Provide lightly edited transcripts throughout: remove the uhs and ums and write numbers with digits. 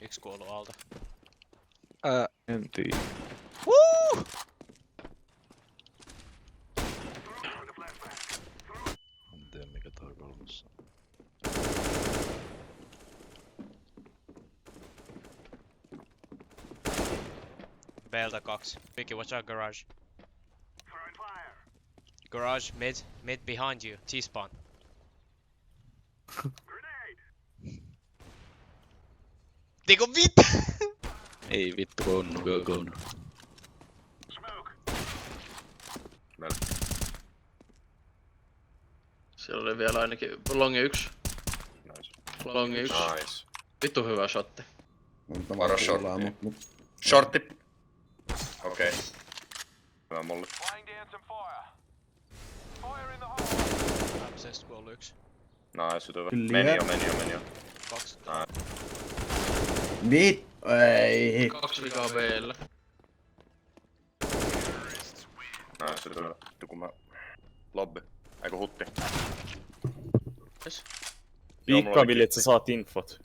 Yksi kuoluu alta. En tiedä. En tiedä mikä toi kolmas on. Belta 2. Vicky, watch out garage. Garage, mid behind you. T-spawn. Niinku vittu! Ei vittu konnu. Siellä oli vielä ainakin longi 1. Nice. Longi 1. Nice. Vittu hyvä shotti. Varo shortti. Shortti. Okei. Hyvä mulle. Absest kuollu 1. Nice, hyvä. Kyllä. Meni jo. 2. Mit? Ei. 2 vikaa B:llä. Nice, hyvä. Vittu kun mä... Lobby. Eiku hutti. Viikkaaville, että sä saat infot.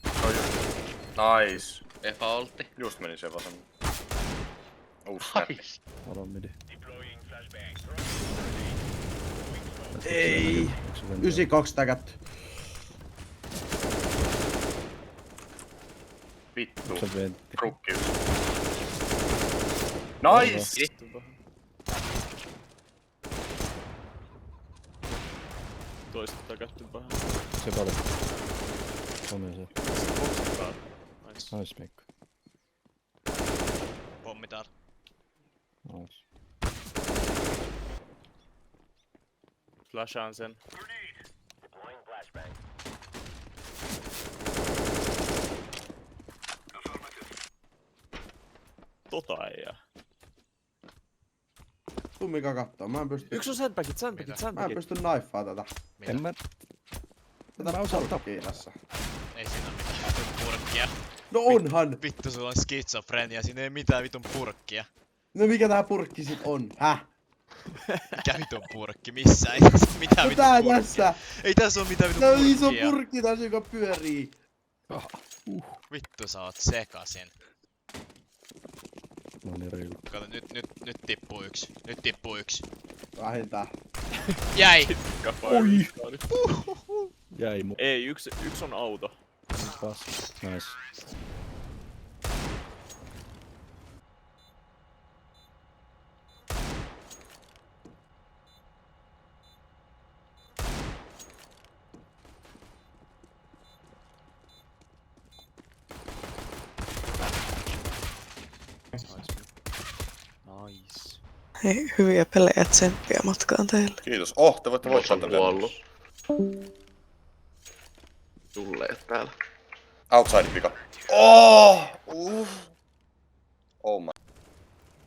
Nice. Defaultti. Just meni se vasen. Nice. Alo midi. Ei. 92 täkätty. Vittu. Se ventti. Rukki. Nice! Toista takätty vähän. Se paljon. On se. Nice. Nice Mikko. Pommi täällä. Nice. Flashaan sen. Tota ei jää. Tuu Mika kattoo, mä en pysty... Yksi on sandbagit. Mä en pysty naifaa tätä. En mä... Tätä mä osaan takiinassa. Ei siinä oo mitään vitun purkkia. No onhan! Vittu sulla on skitsofrenia, siinä ei mitään vitun purkkia. No mikä tää purkki sit on? Häh? Mikä vitun purkki? Missä? Ei tässä oo mitään No vitun tää purkkia. tässä! Ei tässä oo mitään vitun Tää on purkkia. iso purkki tässä, joka pyörii. Vittu sä oot sekasin. No niin reilu. Kato nyt tippuu yksi. Nyt tippuu yksi. Vähintään. Jäi! Oi! Jäi mu... Ei, yksi on auto. Pass. Nice. Nice. Hei, hyviä pelejä, tsemppiä matkaan teille. Kiitos. Te voitte voittaa tän kuollut. Tulleet täällä. Outside pika. Oh! Oh my.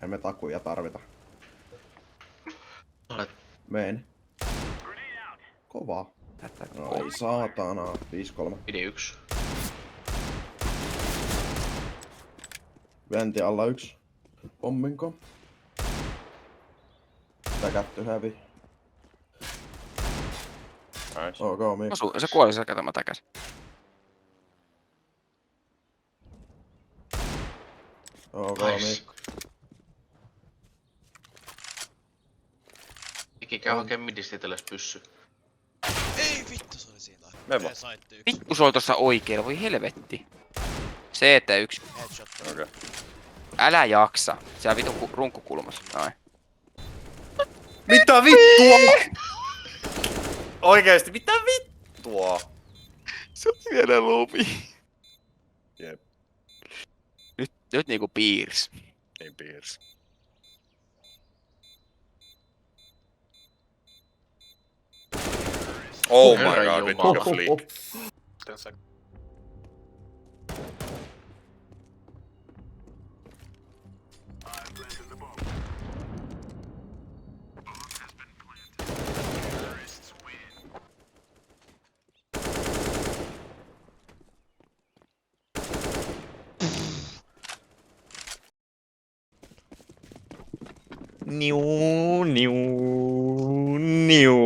Ei me takuja tarvita. Olet Meen. Kovaa. Ai saatana. 5-3. pidi 1. Venti alla 1. Pomminko? Täkätty hävi. Nice. Ok, Mikko. Se kuoli sekä tämä täkäs. Ok, Nice. Mikko. Iki käy hakee midistä itsellesi pyssy. Ei vittu se oli siinä. Meva. Saitte yksi. Vittu se oli tossa oikeella, voi helvetti. CT1. Headshot. Okei. Älä jaksa. Siellä vitun runkkukulmassa. Noin. Mitä vittua? Oikeesti, mitä vittua? Se on vielä lupi. Jep, Nyt niinku piirs. niin piirsi. Oh my Herran god, jumala. vittu flick. Niu, niu, niu.